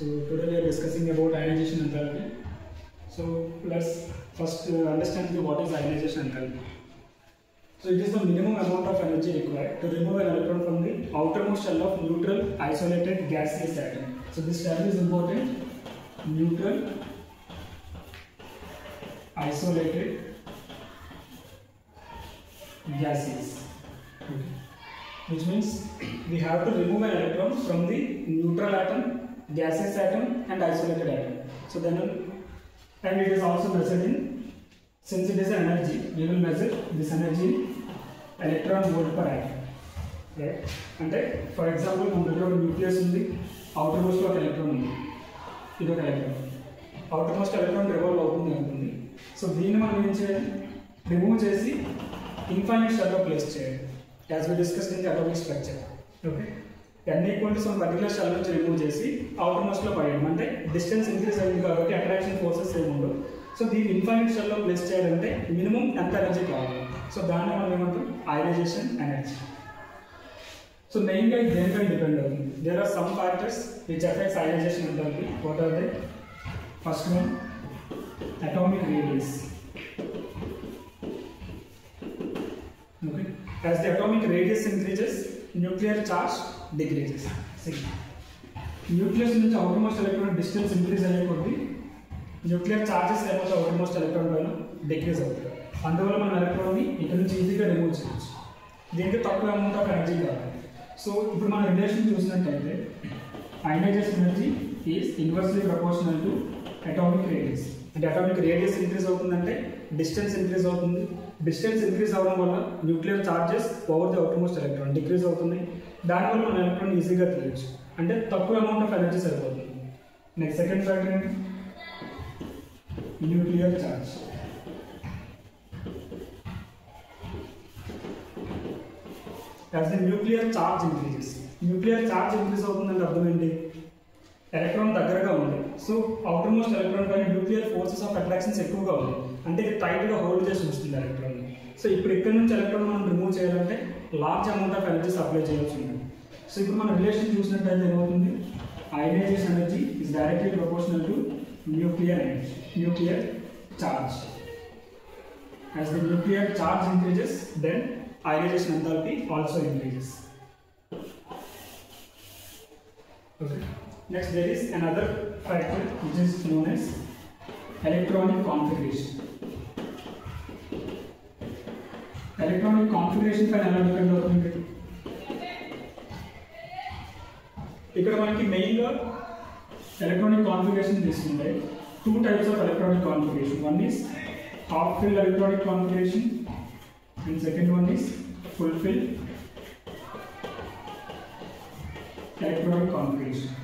So today we are discussing about ionization enthalpy. So let's first understand what is ionization enthalpy. So it is the minimum amount of energy required to remove an electron from the outermost shell of neutral isolated gaseous atom. So this term is important. Neutral isolated gaseous. Okay. Which means we have to remove an electron from the neutral atom, gaseous atom and isolated atom. So then, and it is also measured in, since it is an energy, we will measure this energy in electron volt per atom. Right? And for example, మన దగ్గర ఒక nucleus ఉంది, outermost ఒక electron ఉంది, ఇది ఒక electron, outermost electron revolve అవుతుంది అనుకుంది. సో దీన్ని మనం ఏం చేయాలి, రిమూవ్ చేసి ఇన్ఫైనైట్ స్టేట్లో ప్లేస్ చేయాలి. As we discussed in the atomic structure, okay, n equal to some particular shell నుంచి రిమూవ్ చేసి outermost లో పడేయడం, అంటే డిస్టెన్స్ ఇంక్రీజ్ అయింది కాబట్టి అట్రాక్షన్ ఫోర్సెస్ ఏమి ఉండవు. సో దీన్ని ఇన్ఫైనైట్ షెల్ లో ప్లేస్ చేయాలంటే మినిమం ఎంత ఎనర్జీ కావాలి. సో దాన్ని మనం ఏమంటాం, అయనైజేషన్ ఎనర్జీ. సో మెయిన్గా ఇది దేనిపై డిపెండ్ అవుతుంది. There are some factors which affects ionization enthalpy. What are they? First one, atomic radius. Okay. As the atomic radius increases, nuclear charge decreases. See, nucleus నుంచి outermost electron distance increase అయ్యే కొద్దీ nuclear charges ఏమవుతాయి, outermost electron పైన decrease అవుతాయి. అందువల్ల మనం ఎలక్ట్రాన్ని ఇక్కడ నుంచి ఈజీగా రిమూవ్ చేయొచ్చు. దీనికి తక్కువ అమౌంట్ ఆఫ్ ఎనర్జీ కావాలి. సో ఇప్పుడు మన రిలేషన్ చూసినట్టయితే ionisation energy is inversely proportional to atomic radius. అంటే అటామిక్ రేడియస్ ఇంక్రీజ్ అవుతుందంటే డిస్టెన్స్ ఇంక్రీజ్ అవుతుంది. డిస్టెన్స్ ఇంక్రీజ్ అవ్వడం వల్ల nuclear charges over the outermost electron decrease అవుతుంది. దానివల్ల మనం ఎలక్ట్రాన్ ఈజీగా తీయచ్చు, అంటే తక్కువ అమౌంట్ ఆఫ్ ఎనర్జీ సరిపోతుంది. నెక్స్ట్ సెకండ్ ఫ్యాక్టర్ ఏంటి, nuclear charge. As the nuclear charge increases, nuclear charge increase అవుతుందంటే అర్థం ఏంటి, ఎలక్ట్రాన్ దగ్గరగా ఉంది. సో అవుటర్మోస్ట్ ఎలక్ట్రాన్ పైన న్యూక్లియర్ ఫోర్సెస్ ఆఫ్ అట్రాక్షన్స్ ఎక్కువగా ఉంది, అంటే ఇది టైట్గా హోల్డ్ చేసి ఉంచుతుంది ఎలక్ట్రాన్. సో ఇప్పుడు ఇక్కడ నుంచి ఎలక్ట్రాన్ మనం రిమూవ్ చేయాలంటే large amount of energy supply చేయాల్సి ఉంటుంది. సో ఇప్పుడు మన రిలేషన్ చూసినట్టయితే ఏమవుతుంది, ionization energy is directly proportional to nuclear energy, nuclear charge. As the nuclear charge increases, then ionization enthalpy also increases. Okay. Next, there is another factor which is known as electronic configuration. Electronic configuration పైన ఎలా depend అవుతుంది? ఇక్కడ మనకి మెయిన్గా electronic configuration తీసుకుంటే two types of electronic configuration. One is half fill electronic configuration and second one is full fill electronic configuration.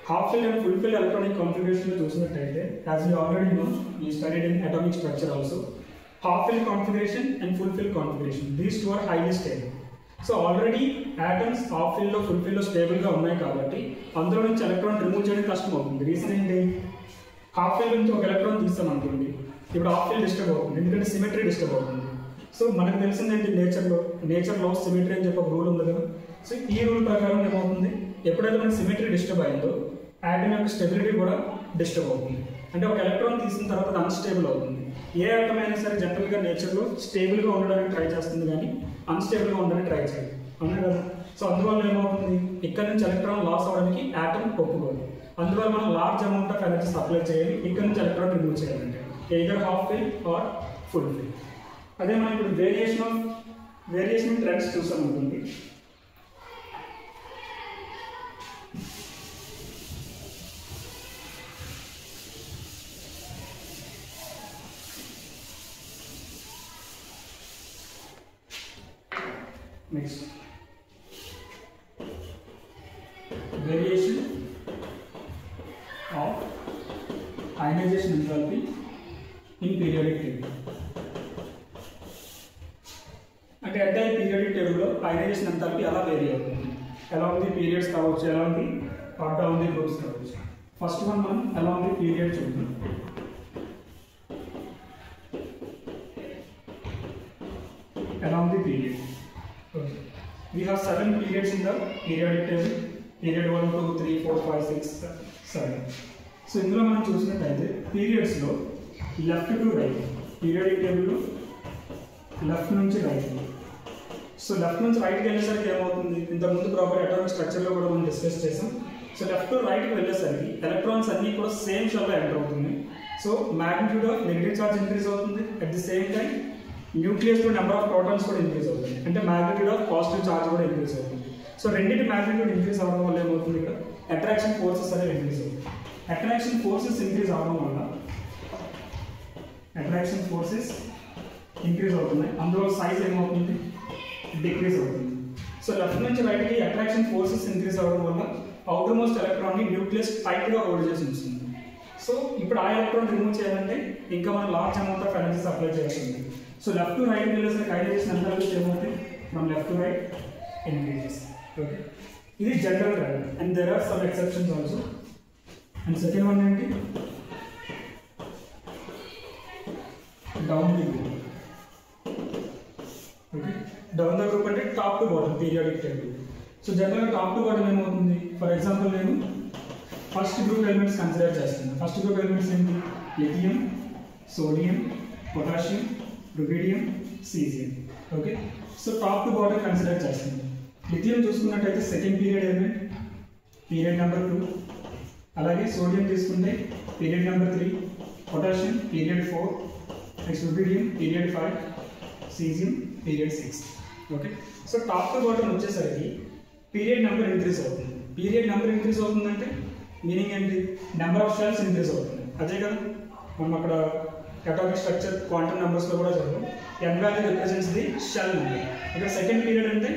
Half fill and full fill electronic configuration చూసినట్టయితే, as we already know, we studied in atomic structure also, half fill configuration and full fill configuration, these two are highly stable. So already atoms half fill లో full fill లో stable గా ఉన్నాయి కాబట్టి అందులో నుంచి electron remove చేయడం కష్టం అవుతుంది. రీజన్ ఏంటి, హాఫ్ ఫిల్ నుంచి ఒక ఎలక్ట్రాన్ తీస్తాం అనుకోండి, ఇప్పుడు హాఫ్ ఫిల్ డిస్టర్బ్ అవుతుంది, ఎందుకంటే సిమెట్రీ డిస్టర్బ్ అవుతుంది. సో మనకు తెలిసింది ఏంటి, నేచర్ లో సిమెట్రీ అని చెప్పి ఒక రూల్ ఉంది కదా. సో ఈ రూల్ ప్రకారం ఏమవుతుంది, ఎప్పుడైతే మనకి సిమెట్రీ డిస్టర్బ్ అయిందో ఆటమ్ యొక్క స్టెబిలిటీ కూడా డిస్టర్బ్ అవుతుంది. అంటే ఒక ఎలక్ట్రాన్ తీసిన తర్వాత అది అన్స్టేబుల్ అవుతుంది. ఏ ఆటమ్ అయినా సరే జనరల్గా నేచర్లో స్టేబుల్గా ఉండడానికి ట్రై చేస్తుంది, కానీ అన్స్టేబుల్గా ఉండడానికి ట్రై చేయదు, అవునా కదా. సో అందువల్ల ఏమవుతుంది, ఇక్కడ నుంచి ఎలక్ట్రాన్ లాస్ అవ్వడానికి ఆటమ్ ఒప్పుకోదు. అందువల్ల మనం large amount of energy supply చేయాలి ఇక్కడ నుంచి ఎలక్ట్రాన్ రిమూవ్ చేయాలంటే, either half fill or full fill. అదే మనం ఇప్పుడు వేరియేషన్ ట్రెండ్స్ చూసాం ఉంటుంది. Next, variation of ionization enthalpy in periodic table. అంటే ఎంటైర్ పీరియాడిక్ టేబుల్లో అయనైజేషన్ ఎంథాల్పీ ఎలా వేరీ అవుతుంది, ఎలా ఉంది పీరియడ్స్ కావచ్చు, ఎలా ఉంది అప్ డౌన్ ది గ్రూప్స్ కావచ్చు. ఫస్ట్ వన్ మనం ఎలా ఉంది పీరియడ్ చూద్దాం. Along the period. Okay. We have 7 periods in the periodic table. Period 1 2 3 4 5 6 7. So ఇందులో మనం చూసినట్టయితే పీరియడ్స్లో లెఫ్ట్ టు రైట్ పీరియడిక్ టేబుల్లో లెఫ్ట్ నుంచి రైట్. సో లెఫ్ట్ నుంచి రైట్కి వెళ్ళేసరికి ఏమవుతుంది, ఇంతకుముందు ప్రాపర్ అటామిక్ స్ట్రక్చర్లో కూడా మనం డిస్కస్ చేసాం. సో లెఫ్ట్ టు రైట్కి వెళ్ళేసరికి ఎలక్ట్రాన్స్ అన్నీ కూడా సేమ్ షెల్లో ఎంటర్ అవుతుంది. So magnitude of negative charge increase అవుతుంది. అట్ ది సేమ్ టైం న్యూక్లియస్లో నెంబర్ ఆఫ్ ప్రోటాన్స్ కూడా ఇంక్రీజ్ అవుతుంది. అంటే మ్యాగ్నిట్యూడ్ ఆఫ్ పాజిటివ్ ఛార్జ్ కూడా ఇంక్రీజ్ అవుతుంది. సో రెండింటి మ్యాగ్నిట్యూడ్ ఇంక్రీజ్ అవ్వడం వల్ల ఏమవుతుంది, ఇక్కడ అట్రాక్షన్ ఫోర్సెస్ అనేవి ఇంక్రీజ్ అవుతుంది. అట్రాక్షన్ ఫోర్సెస్ ఇంక్రీజ్ అవ్వడం వల్ల అట్రాక్షన్ ఫోర్సెస్ ఇంక్రీజ్ అవుతున్నాయి. అందులో సైజ్ ఏమవుతుంది, డిక్రీజ్ అవుతుంది. సో లెఫ్ట్ నుంచి రైట్కి అట్రాక్షన్ ఫోర్సెస్ ఇంక్రీజ్ అవ్వడం వల్ల అవుటర్ మోస్ట్ ఎలక్ట్రాన్ని న్యూక్లియస్ టైట్గా హోల్డ్ చేసి ఉంచుతుంది. సో ఇప్పుడు ఆ ఎలక్ట్రాన్ రిమూవ్ చేయాలంటే ఇంకా మనం large amount of energy supply చేయాల్సి ఉంది. సో లెఫ్ట్ టు రైట్ వెళ్ళేసరికి ఐనైజేషన్ ఎంథాల్పీ ఏమవుతుంది, from left to right increases. Okay, ఇది general trend and there are some exceptions also. And second one ఏంటి, down the group. Okay, down the group అంటే top to bottom periodic table. So జనరల్గా top to bottom ఏమవుతుంది, for example నేను first group elements consider చేస్తున్నాను. First group elements ఏంటి, lithium, sodium, potassium, rubidium, caesium. Okay, so top to bottom consider చేస్తున్నాను. Lithium చూసుకున్నట్టయితే second period element, period number 2. అలాగే sodium తీసుకుంటే period number 3, potassium period 4, next rubidium period 5, caesium period 6. Okay, so top to bottom వచ్చేసరికి period number increase అవుతుంది. Period number increase అవుతుందంటే meaning ఏంటి, number of shells increase అవుతుంది. అదే కదా మనం అక్కడ అటామిక్ స్ట్రక్చర్ క్వాంటమ్ నెంబర్స్లో కూడా చదువు. n value represents the shell number. ఇక్కడ సెకండ్ పీరియడ్ అంటే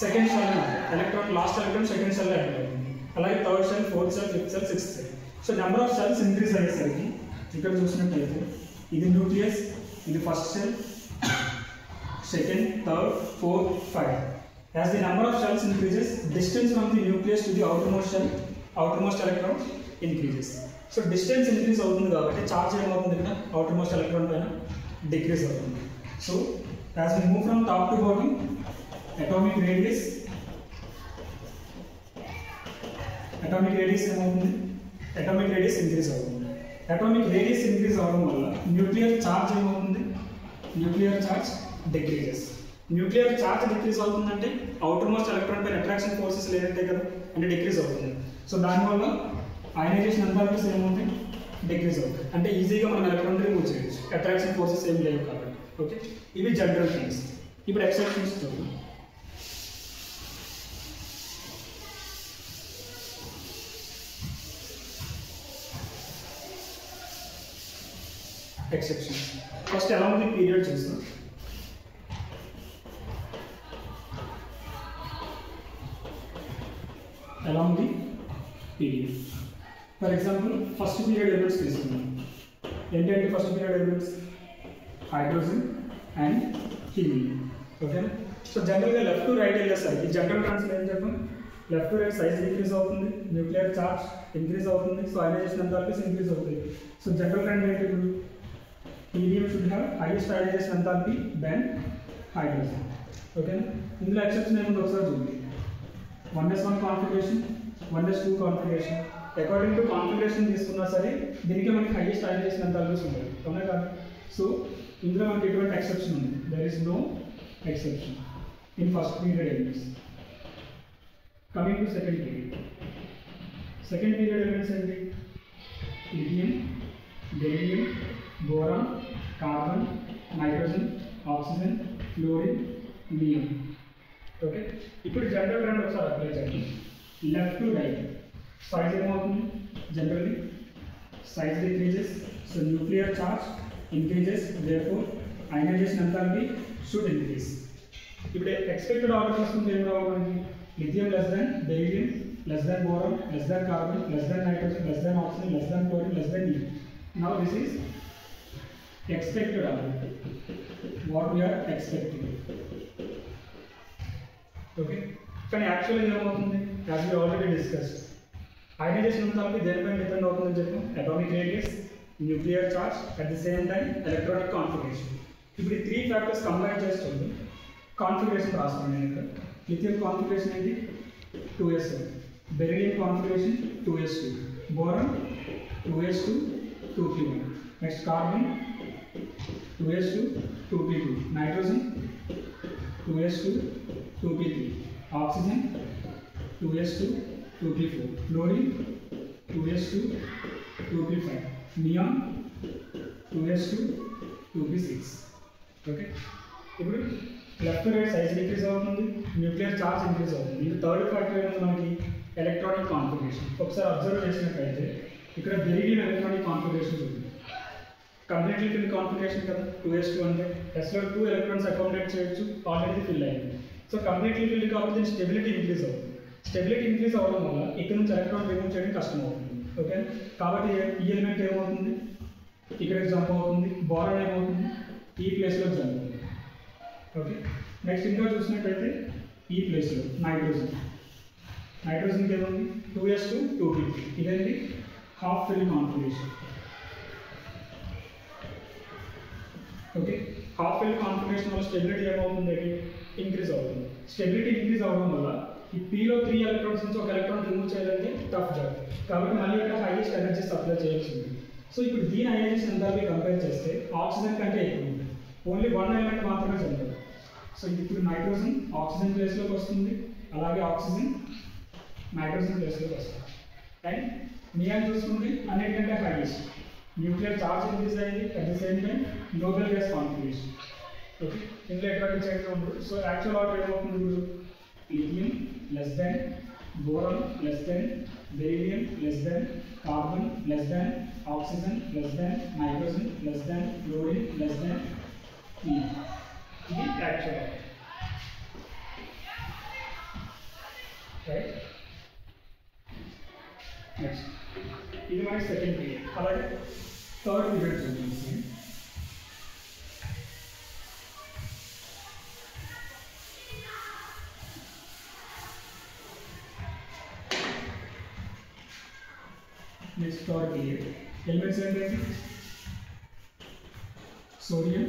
second shell number, electron last electron second shell enter అవుతుంది. అలాగే third shell, fourth shell, fifth shell, sixth shell. So number of shells increase అయ్యేసరికి ఇక్కడ చూసినట్టయితే ఇది న్యూక్లియస్, ఇది first shell, second, third, fourth, 5. As the number of shells increases, distance from the nucleus to the outermost shell, outermost electron increases. So distance increase అవుతుంది కాబట్టి charge ఏమవుతుంది, ఇక్కడ outermost electron పైన decrease అవుతుంది. So as we move from top to bottom, atomic radius ఏమవుతుంది, atomic radius increase అవుతుంది. Atomic radius increase అవడం వల్ల nuclear charge ఏమవుతుంది, nuclear charge decreases. Nuclear charge decrease అవుతుందంటే అవుటర్ మోస్ట్ ఎలక్ట్రాన్ పైన అట్రాక్షన్ ఫోర్సెస్ లేదంటే కదా, అంటే డిక్రీజ్ అవుతుంది. సో దానివల్ల అయనైజేషన్ ఎంథాల్పీస్ ఏమవుతాయి, డిక్రీజ్ అవుతాయి. అంటే ఈజీగా మనం ఎలక్ట్రాన్ రిమూవ్ చేయొచ్చు, అట్రాక్షన్ ఫోర్సెస్ ఏం లేవు కాబట్టి. ఓకే, ఇవి జనరల్ థింగ్స్. ఇప్పుడు ఎక్సెప్షన్స్ చూద్దాం. Exceptions first along the period చూస్తాం. along the period. For example, first period elements తీసుకుందాం. ఏంటంటే first period elements hydrogen and helium. ఓకేనా, సో జనరల్గా లెఫ్ట్ టు రైట్ వెళ్ళేసరికి జనరల్ ట్రాన్స్ఫర్ ఏం చెప్పాం, left to right size increase అవుతుంది, న్యూక్లియర్ చార్జ్ ఇంక్రీజ్ అవుతుంది, సో అయనైజేషన్ ఎంథాల్పీస్ ఇంక్రీజ్ అవుతాయి. సో జనరల్ ట్రెండ్ ఏంటి, ఇప్పుడు helium should have highest ionization enthalpy then hydrogen. ఓకేనా, ఇందులో ఎక్సెప్షన్ ఏముంది ఒకసారి చూడండి. 1s1 configuration, 1s2 configuration. According to configuration తీసుకున్నా సరే దీనికి మనకి హైయెస్ట్ అయనైజేషన్ ఎంథాల్పీస్ ఉంటాయి, అవునా కాదు. సో ఇందులో మనకి ఎటువంటి ఎక్సెప్షన్ ఉంది, there is no exception in first period elements. Coming to second period. Second period elements ఏంటి, lithium, beryllium, boron, carbon, nitrogen, oxygen, fluorine, neon. Okay, ఇప్పుడు జనరల్ ట్రెండ్ ఒకసారి అప్లై చేయండి. లెఫ్ట్ టు రైట్ సైజ్ ఏమవుతుంది, generally size decreases, so nuclear charge increases, therefore ionisation enthalpy should increase. ఇప్పుడు expected order వస్తుంది ఏం రావాలి మనకి, lithium less than beryllium, less than boron, less than carbon, less than nitrogen, less than oxygen, less than fluorine, less than neon. Now this is expected order, what we are expecting. Okay, కానీ యాక్చువల్గా ఏమవుతుంది, as we already discuss, ionisation enthalpy దేనిపైన depend అవుతుందని చెప్పాం, atomic radius, nuclear charge, at the same time electronic configuration. ఇప్పుడు ఈ 3 factors combine చేస్తుంది configuration రాస్తాను నేను ఇక్కడ. లిథియం కాన్ఫిగరేషన్ ఏంటి, 2s1, Beryllium configuration 2s2. Boron 2s2 2p1. Next carbon 2s2 2p2. Nitrogen 2s2 2p3. Oxygen 2s2 2p4. Fluorine 2s2 2p5. Neon 2s2 2p6. Okay, ఇప్పుడు left right size increase అవుతుంది, nuclear charge increase అవుతుంది. ఇది third factor ఏమో మనకి electronic configuration. ఒకసారి observe చేసినట్లయితే ఇక్కడ beryllium electronic configuration ఉంది. కంప్లీట్లీ ఫిల్ కాన్ఫిగరేషన్ కదా 2s2 అంటే ఎస్లో 2 ఎలక్ట్రాన్స్ అకామిడేట్ చేయొచ్చు, ఆల్రెడీ ఫిల్ అయింది. సో కంప్లీట్లీ ఫిల్ కాబట్టి స్టెబిలిటీ ఇంక్రీజ్ అవుతుంది. స్టెబిలిటీ ఇంక్రీజ్ అవ్వడం వల్ల ఇక్కడ నుంచి ఎలక్ట్రాన్ రిమూవ్ చేయడం కష్టం అవుతుంది. ఓకే, కాబట్టి ఈ ఎలిమెంట్ ఏమవుతుంది, ఇక్కడ జంప్ అవుతుంది. బోరాన్ ఏమవుతుంది, ఈ ప్లేస్లో జంప్ అవుతుంది. ఓకే, నెక్స్ట్ ఇంకా చూసినట్టయితే ఈ ప్లేస్లో నైట్రోజన్కి ఏముంది 2s2 2p3. ఇదేంటి half fill configuration. Okay, half fill configuration వల్ల స్టెబిలిటీ ఏమవుతుంది, ఇంక్రీజ్ అవుతుంది. స్టెబిలిటీ ఇంక్రీజ్ అవ్వడం వల్ల ఈ పీలో 3 ఎలక్ట్రాన్స్ నుంచి ఒక ఎలక్ట్రాన్ రిమూవ్ చేయాలంటే టఫ్ జాబ్. కాబట్టి మళ్ళీ ఇక్కడ హైయెస్ట్ ఎనర్జీ సప్లై చేయాల్సింది. సో ఇప్పుడు దీని అయనైజేషన్ ఎంథాల్పీ కంపేర్ చేస్తే ఆక్సిజన్ కంటే ఎక్కువ ఉంటుంది. ఓన్లీ 1 ఎలిమెంట్ మాత్రమే జరుగుతుంది. సో ఇప్పుడు నైట్రోజన్ ఆక్సిజన్ ప్లేస్లోకి వస్తుంది, అలాగే ఆక్సిజన్ నైట్రోజన్ ప్లేస్లోకి వస్తుంది. అండ్ నియాన్ చూసుకుంటే అన్నిటికంటే హైయెస్ట్ న్యూక్లియర్ చార్జ్ ఇంక్రీజ్ అయింది, at the same time Nobel gas configuration. Okay, ఇందులో ఎటువంటి చేంజ్ ఉండదు. సో యాక్చువల్ ఆర్డర్ ఏమవుతుంది, lithium less than, boron less than, beryllium less than, carbon less than, oxygen less దాన్, nitrogen less than, fluorine less దాన్. ఇది actual order, right. Next ఇది మనకి second period. అలాగే third period చూపించింది. Next third period elements ఏంటంటే sodium,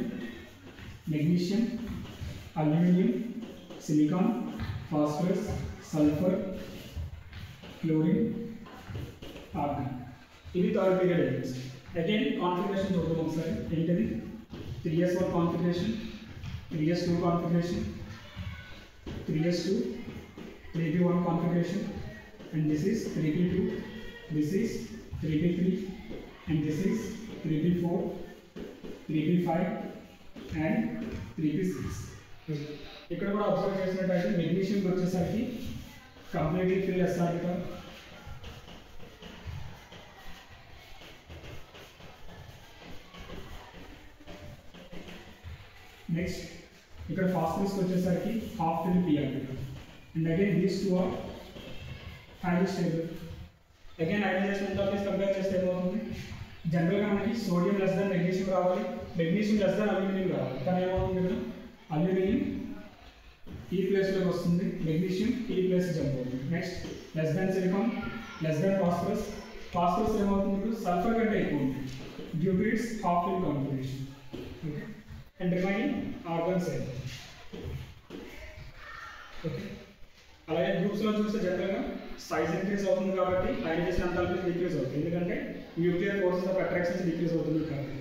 magnesium, aluminium, silicon, phosphorus, sulphur, chlorine, argon. ఇది third period elements. Again configuration చూద్దాం ఒకసారి. ఏంటిది 3s1 configuration, 3s2 configuration, 3s2 3p1 configuration, and this is 3p2, this is 3p3, and this is 3p4, 3p5 and 3p6. ఇక్కడ కూడా observe చేసినట్టయితే మెగ్నీషియంకి వచ్చేసరికి completely fill s orbital, next ఇక్కడ ఫాస్ఫరస్కి వచ్చేసరికి half fill p orbital. And again these two are highly stable. Again ionization enthalpies compare చేస్తే ఏమవుతుంది, జనరల్గా మనకి సోడియం లెస్ దాన్ మెగ్నీషియం రావాలి, మెగ్నీషియం లెస్ దాన్ అల్యూమినియం రావాలి. కానీ ఏమవుతుంది ఇక్కడ అల్యూమినియం ఈ ప్లేస్లోకి వస్తుంది, మెగ్నీషియం ఈ ప్లేస్ జంప్ అవుతుంది. Next less than silicon, less than phosphorus. Phosphorus ఏమవుతుంది ఇప్పుడు సల్ఫర్ కంటే ఎక్కువ ఉంటుంది due to it's half fill configuration. Okay, and remaining organs అయితే. ఓకే, అలాగే గ్రూప్స్లో చూస్తే జనరల్గా సైజ్ ఇంక్రీజ్ అవుతుంది కాబట్టి అయనైజేషన్ ఎంథాల్పీ డిక్రీజ్ అవుతుంది, ఎందుకంటే nuclear forces of attractions decrease అవుతుంది కాబట్టి.